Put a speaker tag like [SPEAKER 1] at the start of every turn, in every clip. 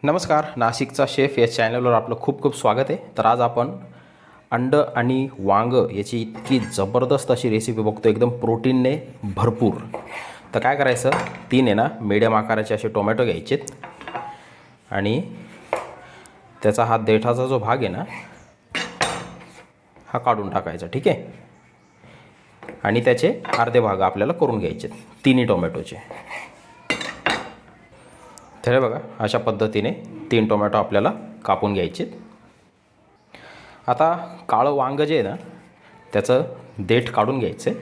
[SPEAKER 1] नमस्कार, नाशिकचा शेफ या चॅनलवर आपलं खूप खूप स्वागत आहे. तर आज आपण अंड आणि वांगं याची इतकी जबरदस्त अशी रेसिपी बघतो, एकदम प्रोटीनने भरपूर. तर काय करायचं, 3 आहे ना मीडियम आकाराचे असे टोमॅटो घ्यायचेत आणि त्याचा हा देठाचा जो भाग आहे ना हा काढून टाकायचा, ठीक आहे. आणि त्याचे अर्धे भाग आपल्याला करून घ्यायचे तिन्ही टोमॅटोचे. तर हे बघा, अशा पद्धतीने 3 टोमॅटो आपल्याला कापून घ्यायचे. आता काळं वांगं जे आहे ना त्याचं देठ काढून घ्यायचं,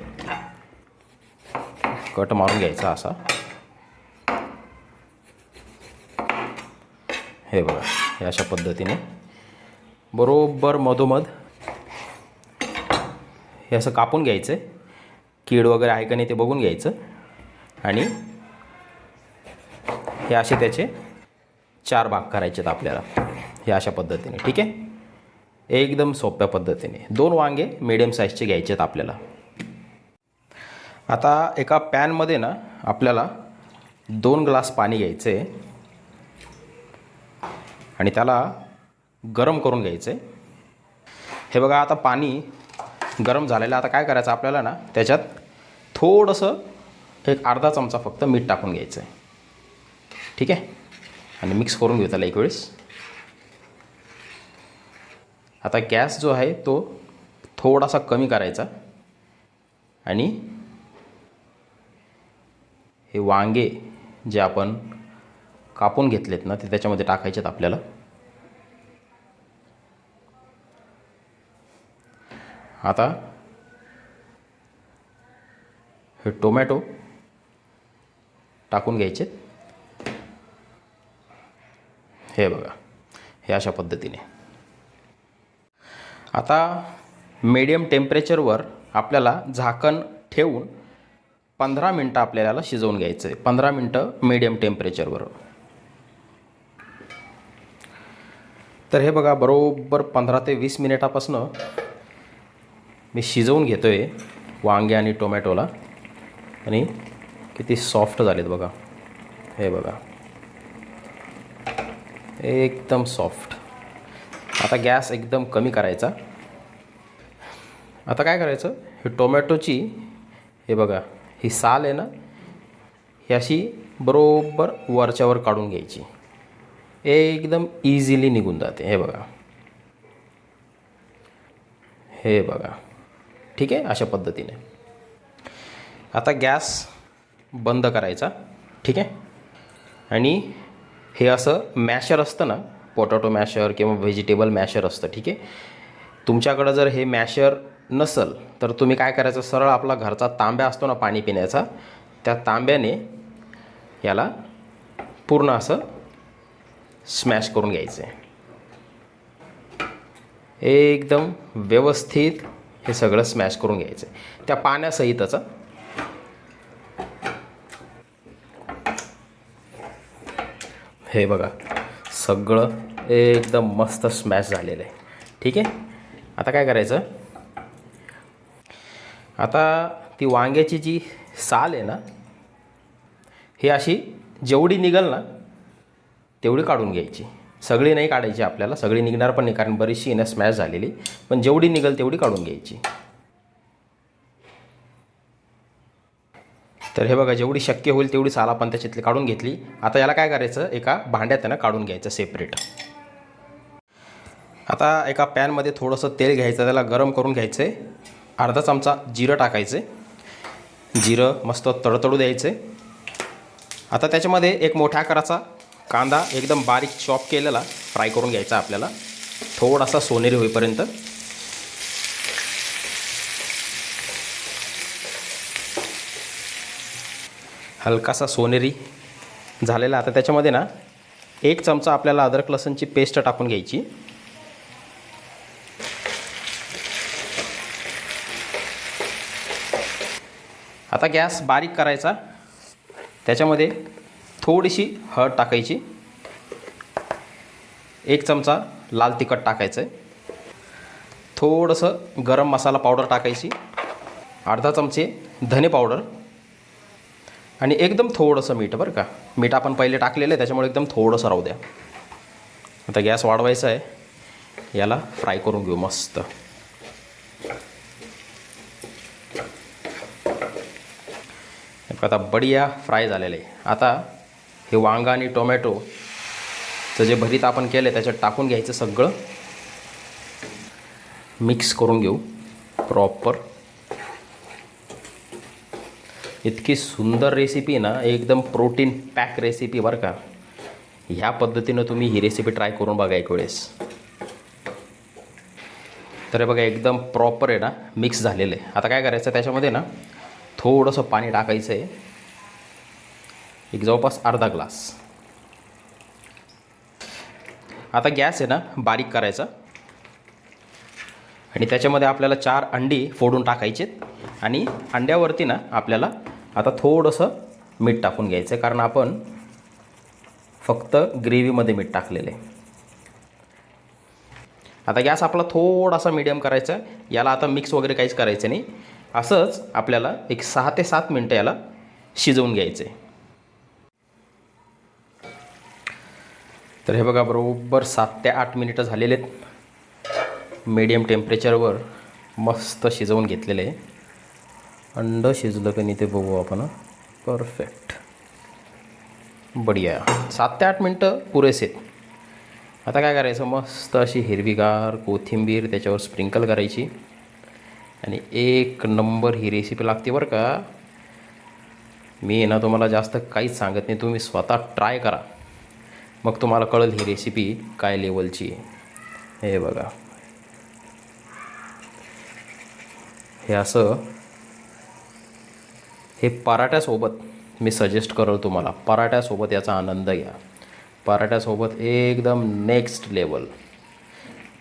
[SPEAKER 1] कट मारून घ्यायचा असा. हे बघा, हे अशा पद्धतीने बरोबर मधोमध हे असं कापून घ्यायचं. कीड वगैरे आहे का नाही ते बघून घ्यायचं. आणि हे असे त्याचे 4 भाग करायचे आहेत आपल्याला, हे अशा पद्धतीने, ठीक आहे. एकदम सोप्या पद्धतीने 2 वांगे मीडियम साईजचे घ्यायचे आहेत आपल्याला. आता एका पॅनमध्ये ना आपल्याला 2 ग्लास पाणी घ्यायचं आहे आणि त्याला गरम करून घ्यायचं आहे. हे बघा, आता पाणी गरम झालेलं. आता काय करायचं आपल्याला ना, त्याच्यात थोडंसं एक अर्धा चमचा फक्त मीठ टाकून घ्यायचं आहे, ठीक आहे. आणि मिक्स करून घेऊ त्याला एक वेळेस. आता गॅस जो आहे तो थोडासा कमी करायचा आणि हे वांगे जे आपण कापून घेतलेत ना ते त्याच्यामध्ये टाकायचे आहेत आपल्याला. आता हे टोमॅटो टाकून घ्यायचे. हे बघा, हे अशा पद्धतीने. आता मीडियम टेम्परेचरवर आपल्याला झाकण ठेवून 15 मिनटं आपल्याला शिजवून घ्यायचं आहे. 15 मिनटं मीडियम टेम्परेचरवर. तर हे बघा, बरोबर 15 ते 20 मिनिटापासून मी शिजवून घेतो आहे वांगे आणि टोमॅटोला. आणि किती सॉफ्ट झालेत बघा. हे बघा, एकदम सॉफ्ट. आता गॅस एकदम कमी करायचा. आता काय करायचं, हे टोमॅटोची हे बघा ही साल आहे ना ही अशी बरोबर वरच्यावर काढून घ्यायची. एकदम इझिली निघून जाते. हे बघा, हे बघा, ठीक आहे. अशा पद्धतीने आता गॅस बंद करायचा, ठीक आहे. आणि हे असं मॅशर असतं ना, पोटॅटो मॅशर किंवा व्हेजिटेबल मॅशर असतं, ठीक आहे. तुमच्याकडं जर हे मॅशर नसेल तर तुम्ही काय करायचं, सरळ आपला घरचा तांब्या असतो ना पाणी पिण्याचा, त्या तांब्याने याला पूर्ण असं स्मॅश करून घ्यायचं आहे. एकदम व्यवस्थित हे सगळं स्मॅश करून घ्यायचं आहे त्या पाण्यासहितच. हे बघा, सगळं एकदम मस्त स्मॅश झालेलं आहे, ठीक आहे. आता काय करायचं, आता ती वांग्याची जी साल आहे ना ही अशी जेवढी निघेल ना तेवढी काढून घ्यायची. सगळी नाही काढायची आपल्याला, सगळी निघणार पण नाही कारण बरीचशी ना स्मॅश झालेली. पण जेवढी निघेल तेवढी काढून घ्यायची. तर हे बघा, जेवढी शक्य होईल तेवढी साल आपण त्याच्यातली काढून घेतली. आता याला काय करायचं, एका भांड्यात आहे ना काढून घ्यायचं सेपरेट. आता एका पॅनमध्ये थोडंसं तेल घ्यायचं, त्याला गरम करून घ्यायचं आहे. अर्धा चमचा जिरं टाकायचं आहे. जिरं मस्त तडतडू द्यायचं आहे. आता त्याच्यामध्ये एक मोठ्या आकाराचा कांदा एकदम बारीक चॉप केलेला फ्राय करून घ्यायचा आपल्याला, थोडासा सोनेरी होईपर्यंत. हलकासा सोनेरी झालेला. आता त्याच्यामध्ये ना 1 चमचा आपल्याला अद्रक लसूणची पेस्ट टाकून घ्यायची. आता गॅस बारीक करायचा. त्याच्यामध्ये थोडीशी हळद टाकायची. 1 चमचा लाल तिखट टाकायचं आहे. थोडंसं गरम मसाला पावडर टाकायची. अर्धा चमचे धने पावडर. आणि एकदम थोडंसं मीठ, बरं का. मीठ आपण पहिले टाकलेलं आहे त्याच्यामुळे एकदम थोडंसं राहू द्या. आता गॅस वाढवायचा आहे, याला फ्राय करून घेऊ मस्त. आता बढिया फ्राय झालेलं आहे. आता हे वांगा आणि टोमॅटोचं जे भरीत आपण केलं आहे त्याच्यात टाकून घ्यायचं, सगळं मिक्स करून घेऊ प्रॉपर. इतकी सुंदर रेसिपी ना, एकदम प्रोटीन पॅक रेसिपी बरं का. ह्या पद्धतीनं तुम्ही ही रेसिपी ट्राय करून बघा एक वेळेस. तर हे बघा एकदम प्रॉपर आहे ना, मिक्स झालेलं आहे. आता काय करायचं, त्याच्यामध्ये ना थोडंसं पाणी टाकायचं आहे, एक जवळपास अर्धा ग्लास. आता गॅस आहे ना बारीक करायचा आणि त्याच्यामध्ये आपल्याला 4 अंडी फोडून टाकायचेत. आणि अंड्यावरती ना आपल्याला आता थोडंसं मीठ टाकून घ्यायचं आहे, कारण आपण फक्त ग्रेव्हीमध्ये मीठ टाकलेलं आहे. आता गॅस आपला थोडासा मीडियम करायचा आहे. याला आता मिक्स वगैरे काहीच करायचं नाही. असंच आपल्याला एक 6 ते 7 मिनटं याला शिजवून घ्यायचं आहे. तर हे बघा बरोबर 7 ते 8 मिनिटं झालेले आहेत. मीडियम टेम्परेचरवर मस्त शिजवून घेतलेलं आहे. अंड शिजलं की नाही ते बघू आपण. परफेक्ट, बढिया. 7 ते 8 मिनटं पुरेसे आहेत. आता काय करायचं, मस्त अशी हिरवीगार कोथिंबीर त्याच्यावर स्प्रिंकल करायची आणि एक नंबर ही रेसिपी लागते बरं का. मी ना तुम्हाला जास्त काहीच सांगत नाही, तुम्ही स्वतः ट्राय करा, मग तुम्हाला कळेल ही रेसिपी काय लेवलची आहे. हे बघा, हे असं हे पराठ्यासोबत मी सजेस्ट करेल तुम्हाला. पराठ्यासोबत याचा आनंद घ्या. पराठ्यासोबत एकदम नेक्स्ट लेवल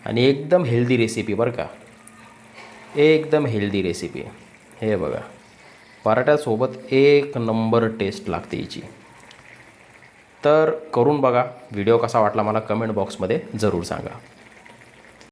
[SPEAKER 1] आणि एकदम हेल्दी रेसिपी बरं का. एकदम हेल्दी रेसिपी. हे बघा, पराठ्यासोबत एक नंबर टेस्ट लागते याची. तर करून बघा. व्हिडिओ कसा वाटला मला कमेंट बॉक्समध्ये जरूर सांगा.